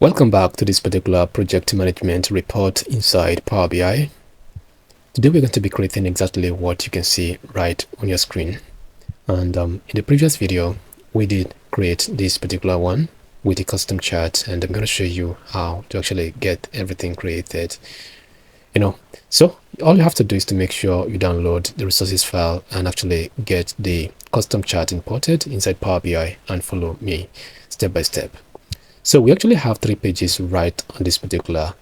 Welcome back to this particular project management report inside Power BI. Today we're going to be creating exactly what you can see right on your screen. And in the previous video, we did create this particular one with a custom chart, and I'm going to show you how to actually get everything created. So all you have to do is to make sure you download the resources file and actually get the custom chart imported inside Power BI and follow me step by step. So we actually have 3 pages right on this particular,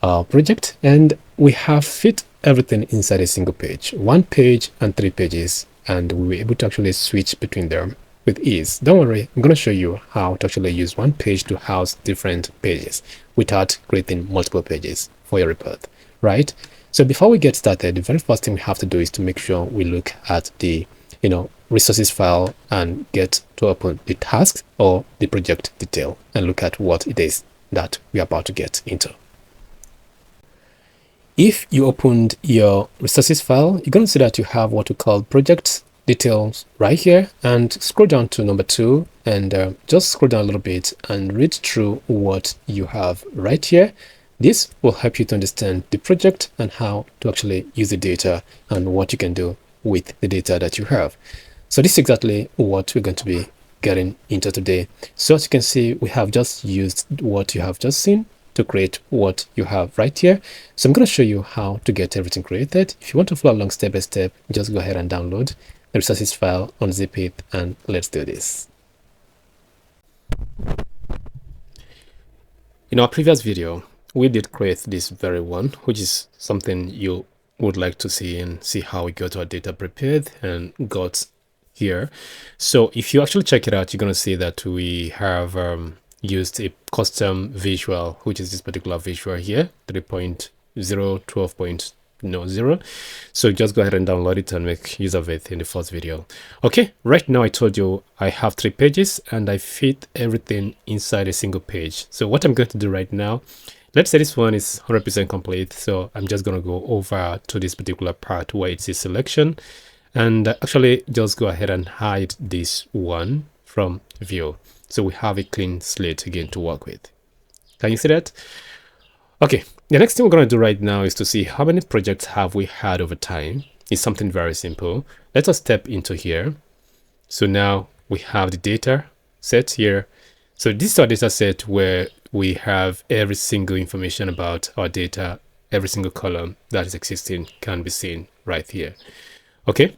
project, and we have fit everything inside a single page, 1 page and 3 pages, and we were able to actually switch between them with ease. Don't worry, I'm going to show you how to actually use 1 page to house different pages without creating multiple pages for your report, right? So before we get started, the very first thing we have to do is to make sure we look at the, resources file and get to open the tasks or the project detail and look at what it is that we are about to get into. If you opened your resources file, you're going to see that you have what we call project details right here, and scroll down to number 2 and just scroll down a little bit and read through what you have right here. This will help you to understand the project and how to actually use the data and what you can do with the data that you have. So this is exactly what we're going to be getting into today. So as you can see, we have just used what you have just seen to create what you have right here. So I'm going to show you how to get everything created. If you want to follow along step by step, just go ahead and download the resources file, unzip it, and let's do this. In our previous video, we did create this very one, which is something you would like to see and see how we got our data prepared and got here. So if you actually check it out, you're going to see that we have used a custom visual, which is this particular visual here, 3.012.0. So just go ahead and download it and make use of it in the first video. Okay, right now I told you I have 3 pages and I fit everything inside a single page. So what I'm going to do right now, let's say this one is 100% complete. So I'm just going to go over to this particular part where it says selection, and actually just go ahead and hide this one from view. So we have a clean slate again to work with. Can you see that? Okay, the next thing we're going to do right now is to see how many projects have we had over time. It's something very simple. Let us step into here. So now we have the data set here. So this is our data set where we have every single information about our data. Every single column that is existing can be seen right here. Okay,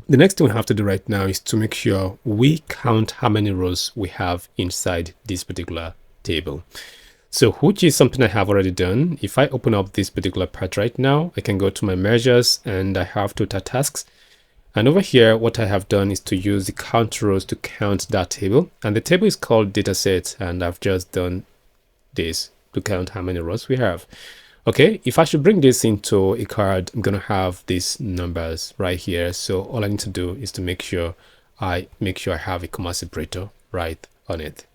the next thing we have to do right now is to make sure we count how many rows we have inside this particular table. So which is something I have already done. If I open up this particular part right now, I can go to my measures and I have total tasks. And over here, what I have done is to use the count rows to count that table. And the table is called dataset, and I've just done this to count how many rows we have. Okay, if I should bring this into a card, I'm going to have these numbers right here. So all I need to do is to make sure I have a comma separator right on it.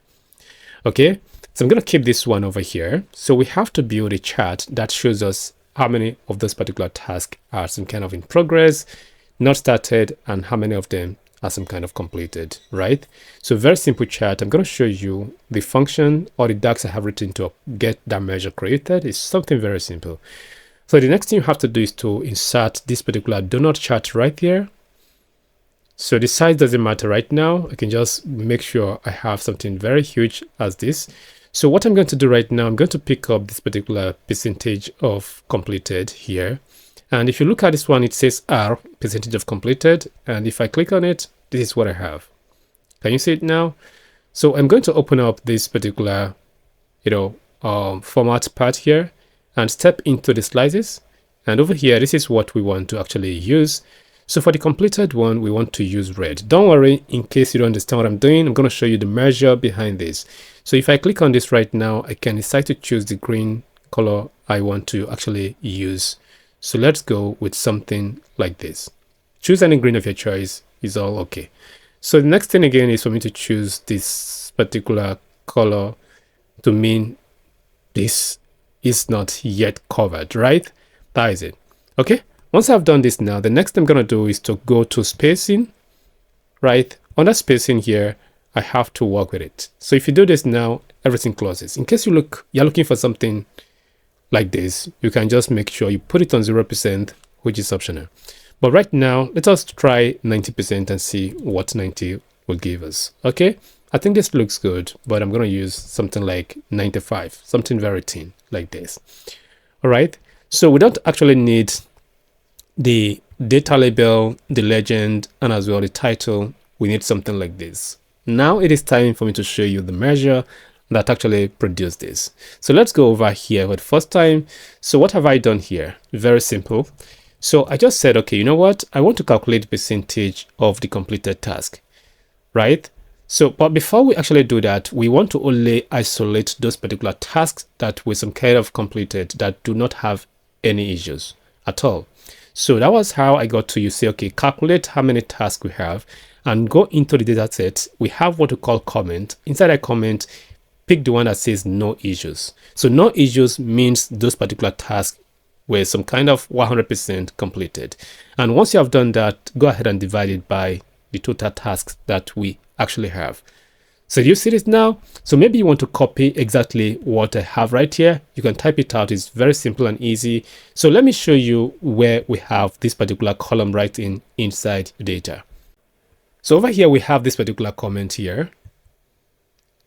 Okay, so I'm going to keep this one over here. So we have to build a chart that shows us how many of those particular tasks are some kind of in progress, not started, and how many of them are some kind of completed, right? So very simple chart. I'm going to show you the function or the DAX I have written to get that measure created. It's something very simple. So the next thing you have to do is to insert this particular donut chart right here. So the size doesn't matter right now. I can just make sure I have something very huge as this. So what I'm going to do right now, I'm going to pick up this particular percentage of completed here. And if you look at this one, it says R, percentage of completed. And if I click on it, this is what I have. Can you see it now? So I'm going to open up this particular, format part here and step into the slices. And over here, this is what we want to actually use. So for the completed one, we want to use red. Don't worry, in case you don't understand what I'm doing, I'm going to show you the measure behind this. So if I click on this right now, I can decide to choose the green color I want to actually use. So let's go with something like this. Choose any green of your choice, is all okay. So the next thing again is for me to choose this particular color to mean this is not yet covered, right? That is it. Okay, once I've done this now, the next thing I'm going to do is to go to spacing, right? Under spacing here, I have to work with it. So if you do this now, everything closes. In case you're looking for something like this, you can just make sure you put it on 0%, which is optional. But right now, let us try 90% and see what 90 will give us. Okay, I think this looks good, but I'm going to use something like 95, something very thin like this. All right, so we don't actually need the data label, the legend, and as well the title. We need something like this. Now it is time for me to show you the measure that actually produced this. So let's go over here for the first time. So what have I done here? Very simple. So I just said, okay, you know what? I want to calculate the percentage of the completed task, right? So, but before we actually do that, we want to only isolate those particular tasks that were some kind of completed that do not have any issues at all. So that was how I got to, you say, okay, calculate how many tasks we have and go into the data set. We have what we call comment. Inside that comment, pick the one that says no issues. So no issues means those particular tasks were some kind of 100% completed. And once you have done that, go ahead and divide it by the total tasks that we actually have. So you see this now? So maybe you want to copy exactly what I have right here. You can type it out. It's very simple and easy. So let me show you where we have this particular column right inside data. So over here, we have this particular comment here.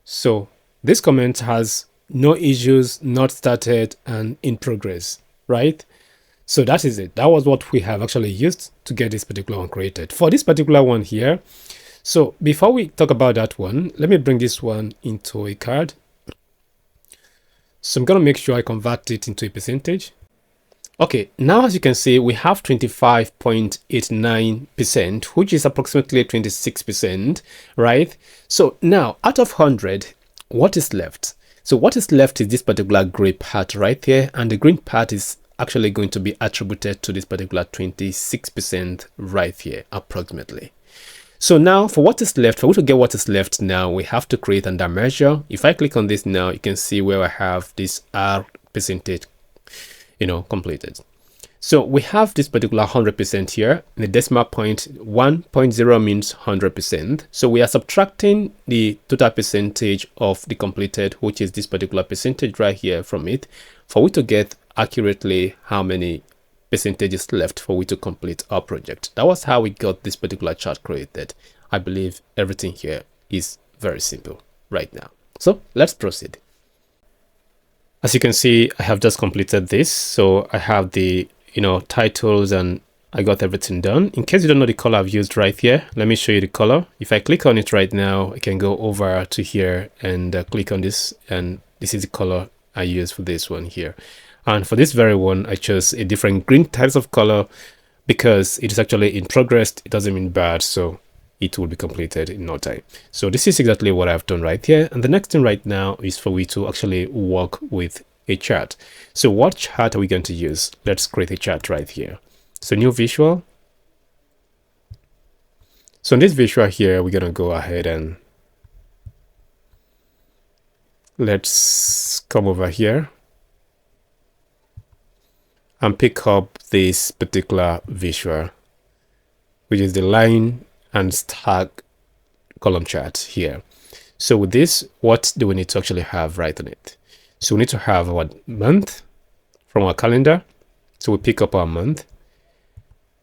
So this comment has no issues, not started, and in progress, right? So that is it. That was what we have actually used to get this particular one created. For this particular one here, so before we talk about that one, let me bring this one into a card. So I'm going to make sure I convert it into a percentage. Okay, now as you can see, we have 25.89%, which is approximately 26%, right? So now out of 100, what is left? So what is left is this particular gray part right here, and the green part is actually going to be attributed to this particular 26% right here, approximately. So now for what is left, for we to get what is left now, we have to create another measure. If I click on this now, you can see where I have this R percentage, completed. So we have this particular 100% here. In the decimal point, 1.0 means 100%. So we are subtracting the total percentage of the completed, which is this particular percentage right here from it, for we to get accurately how many percentages left for we to complete our project. That was how we got this particular chart created. I believe everything here is very simple right now. So let's proceed. As you can see, I have just completed this. So I have the titles and I got everything done. In case you don't know the color I've used right here, let me show you the color. If I click on it right now, I can go over to here and click on this, and this is the color I use for this one here. And for this very one, I chose a different green types of color because it is actually in progress. It doesn't mean bad, so it will be completed in no time. So this is exactly what I've done right here. And the next thing right now is for we to actually work with a chart. So what chart are we going to use? Let's create a chart right here. So new visual. So in this visual here, we're going to go ahead and let's come over here and pick up this particular visual, which is the line and stack column chart here. So with this, what do we need to actually have right on it? So we need to have our month from our calendar. So we pick up our month.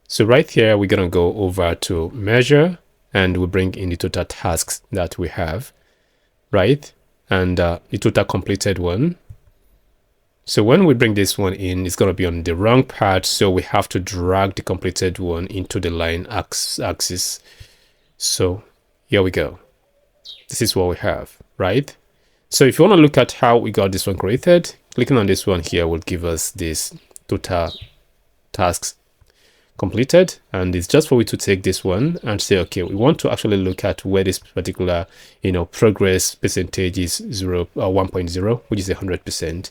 So right here, we're going to go over to measure and we bring in the total tasks that we have, right? And the total completed one. So when we bring this one in, it's going to be on the wrong part. So we have to drag the completed one into the line axis. So here we go. This is what we have, right? So if you want to look at how we got this one created, clicking on this one here will give us this total tasks completed. And it's just for we to take this one and say, okay, we want to actually look at where this particular, progress percentage is 1.0, which is 100%.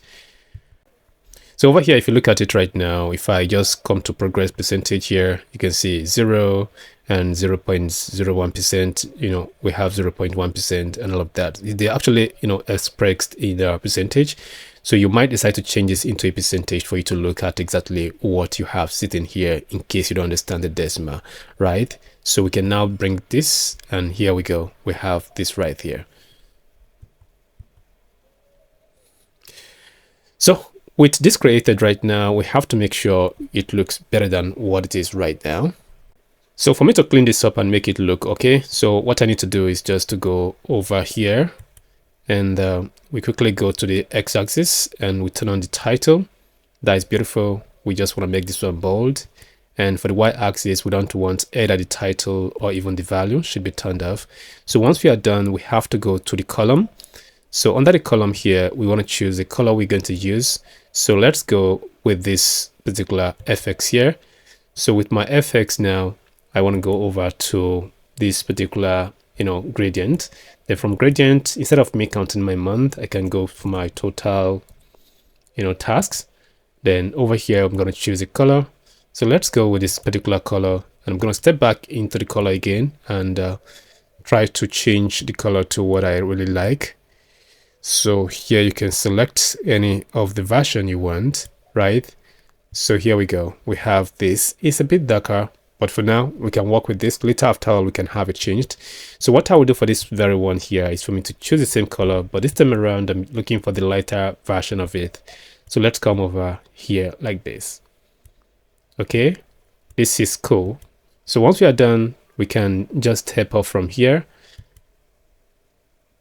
So over here, if you look at it right now, if I just come to progress percentage here, you can see 0 and 0.01%, we have 0.1% and all of that. They actually, expressed in a percentage. So you might decide to change this into a percentage for you to look at exactly what you have sitting here in case you don't understand the decimal, right? So we can now bring this and here we go. We have this right here. So with this created right now, we have to make sure it looks better than what it is right now. So for me to clean this up and make it look okay, so what I need to do is just to go over here and we quickly go to the x-axis and we turn on the title. That is beautiful. We just want to make this one bold. And for the y-axis, we don't want either the title or even the value should be turned off. So once we are done, we have to go to the column. So under the column here, we want to choose the color we're going to use. So let's go with this particular FX here. So with my FX now, I want to go over to this particular, gradient. Then from gradient, instead of me counting my month, I can go for my total, tasks. Then over here, I'm going to choose a color. So let's go with this particular color. And I'm going to step back into the color again and try to change the color to what I really like. So here you can select any of the version you want, right? So here we go. We have this. It's a bit darker, but for now, we can work with this. Later after all, we can have it changed. So what I will do for this very one here is for me to choose the same color, but this time around, I'm looking for the lighter version of it. So let's come over here like this. Okay, this is cool. So once we are done, we can just step off from here.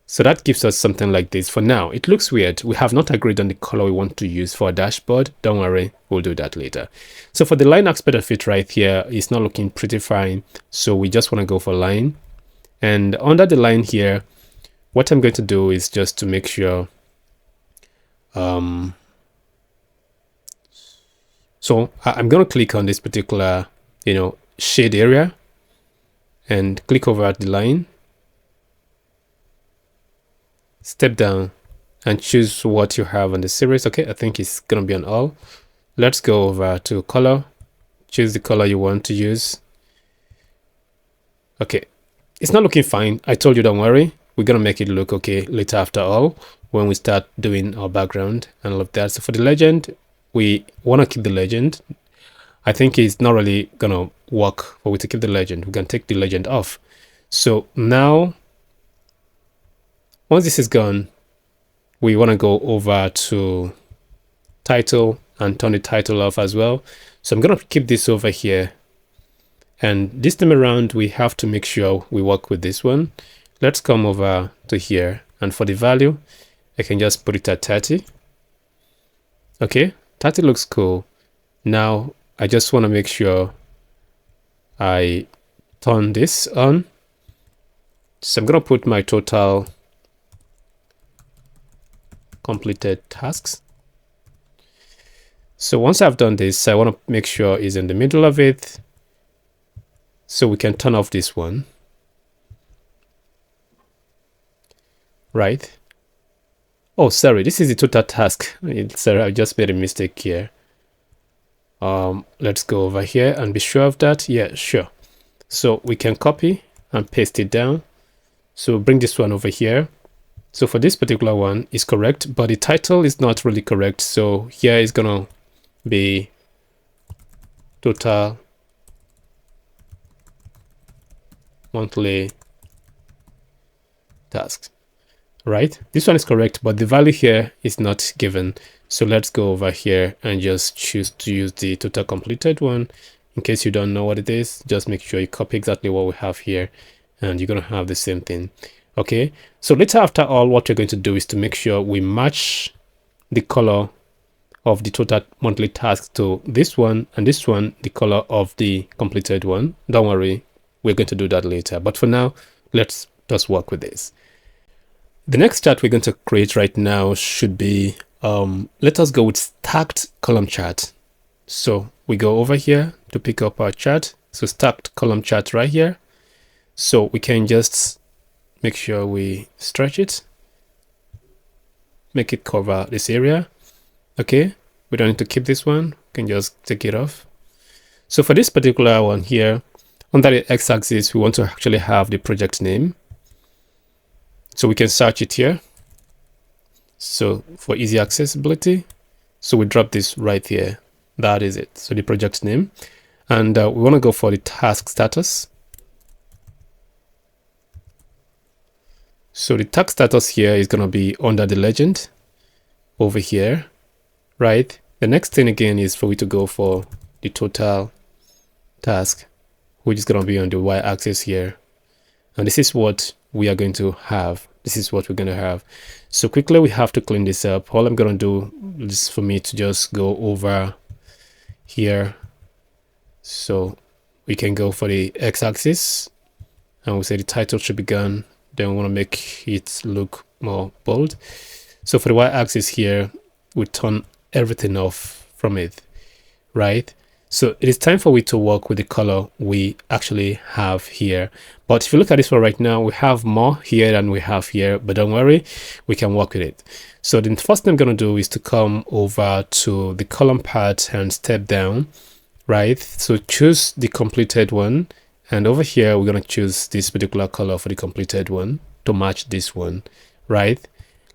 So that gives us something like this. For now, it looks weird. We have not agreed on the color we want to use for a dashboard. Don't worry, we'll do that later. So for the line aspect of it right here, it's not looking pretty fine. So we just want to go for line. And under the line here, what I'm going to do is just to make sure. So I'm going to click on this particular, shade area and click over at the line. Step down and choose what you have on the series. Okay, I think it's going to be on all. Let's go over to color. Choose the color you want to use. Okay, it's not looking fine. I told you, don't worry. We're going to make it look okay later after all when we start doing our background and all of that. So for the legend, we want to keep the legend. I think it's not really going to work for we to keep the legend. We can take the legend off. So now, once this is gone, we want to go over to title and turn the title off as well. So I'm going to keep this over here. And this time around, we have to make sure we work with this one. Let's come over to here. And for the value, I can just put it at 30. Okay, 30 looks cool. Now, I just want to make sure I turn this on. So I'm going to put my total completed tasks. So once I've done this, I want to make sure it's in the middle of it. So we can turn off this one. Right. Oh, sorry, this is the total task. Sorry, I just made a mistake here. Let's go over here and be sure of that. Yeah, sure. So we can copy and paste it down. So bring this one over here. So for this particular one is correct, but the title is not really correct. So here is gonna be total monthly tasks, right? This one is correct, but the value here is not given. So let's go over here and just choose to use the total completed one. In case you don't know what it is, just make sure you copy exactly what we have here and you're gonna have the same thing. Okay, so later after all, what we're going to do is to make sure we match the color of the total monthly task to this one, and this one, the color of the completed one. Don't worry, we're going to do that later. But for now, let's just work with this. The next chart we're going to create right now should be, let us go with stacked column chart. So we go over here to pick up our chart. So stacked column chart right here. So we can just make sure we stretch it, make it cover this area. Okay, we don't need to keep this one, we can just take it off. So for this particular one here, under the x-axis, we want to actually have the project name. So we can search it here. So for easy accessibility, so we drop this right here. That is it. So the project name. And we want to go for the task status. So the task status here is going to be under the legend over here. right? The next thing again is for we to go for the total task, which is going to be on the y-axis here. And this is what we are going to have. This is what we're going to have. So quickly, we have to clean this up. All I'm going to do is for me to just go over here. So we can go for the x-axis and we'll say the title should be gone. Then we want to make it look more bold. So for the y-axis here, we turn everything off from it, right? So it is time for we to work with the color we actually have here. But if you look at this one right now, we have more here than we have here, but don't worry, we can work with it. So the first thing I'm going to do is to come over to the column part and step down, right? So choose the completed one. And over here, we're going to choose this particular color for the completed one to match this one, right?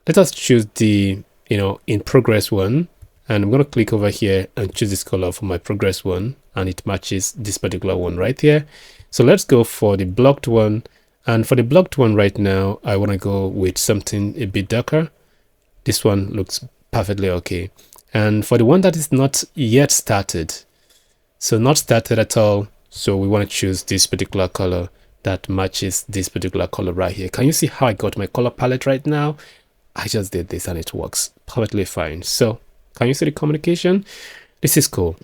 Let us choose the, in progress one. And I'm going to click over here and choose this color for my progress one. And it matches this particular one right here. So let's go for the blocked one. And for the blocked one right now, I want to go with something a bit darker. This one looks perfectly okay. And for the one that is not yet started, so not started at all, so we want to choose this particular color that matches this particular color right here. Can you see how I got my color palette right now? I just did this and it works perfectly fine. So can you see the communication? This is cool.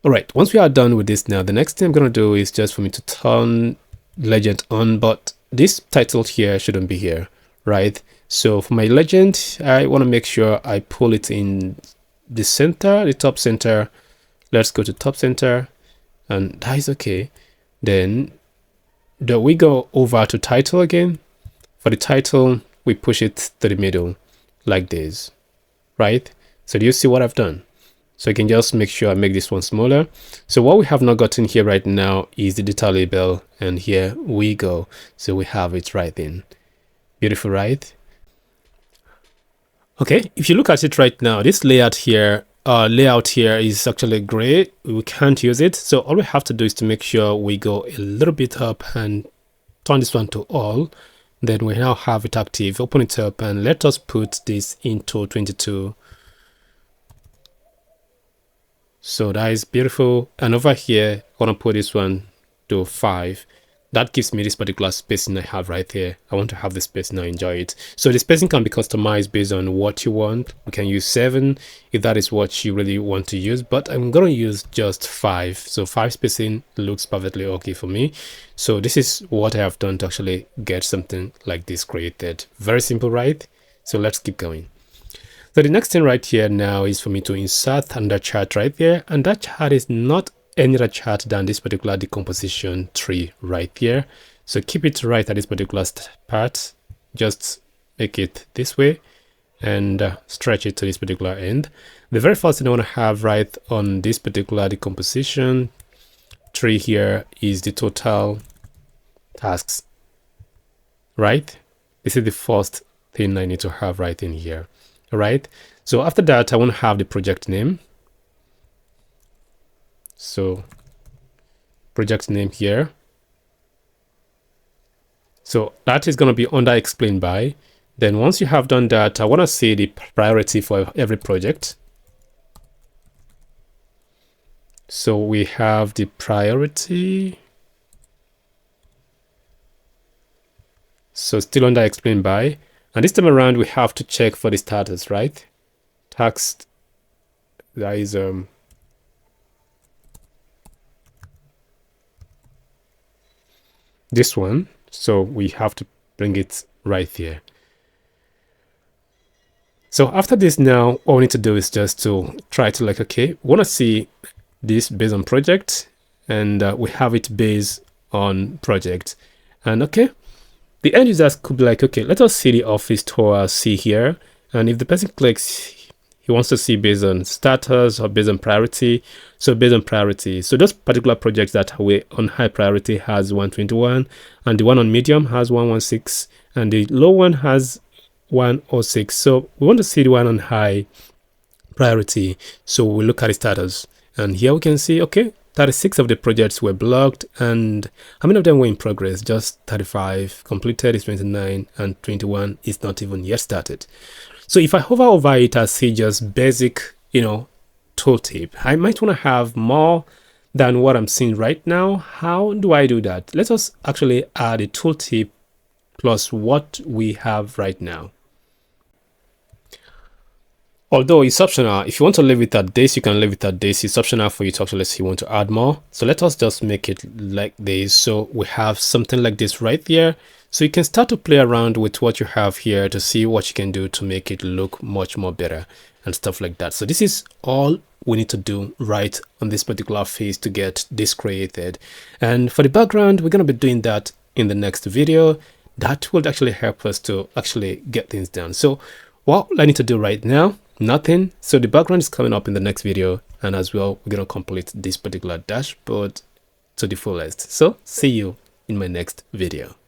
All right, once we are done with this now, the next thing I'm going to do is just for me to turn legend on, but this title here shouldn't be here, right? So for my legend, I want to make sure I pull it in the center, the top center. Let's go to top center, and that is okay. Then we go over to title again. For the title, we push it to the middle like this, right? So do you see what I've done? So I can just make sure I make this one smaller. So what we have not gotten here right now is the data label, and here we go. So we have it right in. Beautiful, right? Okay, if you look at it right now, this layout here is actually gray. We can't use it. So all we have to do is to make sure we go a little bit up and turn this one to all. Then we now have it active. Open it up and let us put this into 22. So that is beautiful. And over here, I want to put this one to 5. That gives me this particular spacing I have right here. I want to have the spacing, I enjoy it. So the spacing can be customized based on what you want. We can use 7 if that is what you really want to use, but I'm going to use just 5. So 5 spacing looks perfectly okay for me. So this is what I have done to actually get something like this created. Very simple, right? So let's keep going. So the next thing right here now is for me to insert another chart right there. And that chart is not any other chart than this particular decomposition tree right here. So keep it right at this particular part. Just make it this way and stretch it to this particular end. The very first thing I want to have right on this particular decomposition tree here is the total tasks, right? This is the first thing I need to have right in here. All right, so after that, I want to have the project name. So project name here. So that is going to be under explained by. Then once you have done that, I want to see the priority for every project. So we have the priority. So still under explained by. And this time around, we have to check for the status, right? Text, that is this one. So we have to bring it right here. So after this now, all we need to do is just to try to okay, we want to see this based on project, and we have it based on project. And okay, the end users could be okay, let us see the office tour see here. And if the person clicks, he wants to see based on status or based on priority. So based on priority. So those particular projects that were on high priority has 121, and the one on medium has 116, and the low one has 106. So we want to see the one on high priority. So we look at the status, and here we can see, okay, 36 of the projects were blocked, and how many of them were in progress? Just 35. Completed is 29, and 21 is not even yet started. So if I hover over it, I see just basic, tooltip. I might want to have more than what I'm seeing right now. How do I do that? Let us actually add a tooltip plus what we have right now. Although it's optional, if you want to leave it at this, you can leave it at this. It's optional for you to actually see you want to add more. So let us just make it like this. So we have something like this right there. So you can start to play around with what you have here to see what you can do to make it look much more better and stuff like that. So this is all we need to do right on this particular phase to get this created. And for the background, we're going to be doing that in the next video. That will actually help us to actually get things done. So what I need to do right now, nothing. So the background is coming up in the next video, and as well we're going to complete this particular dashboard to the fullest. So see you in my next video.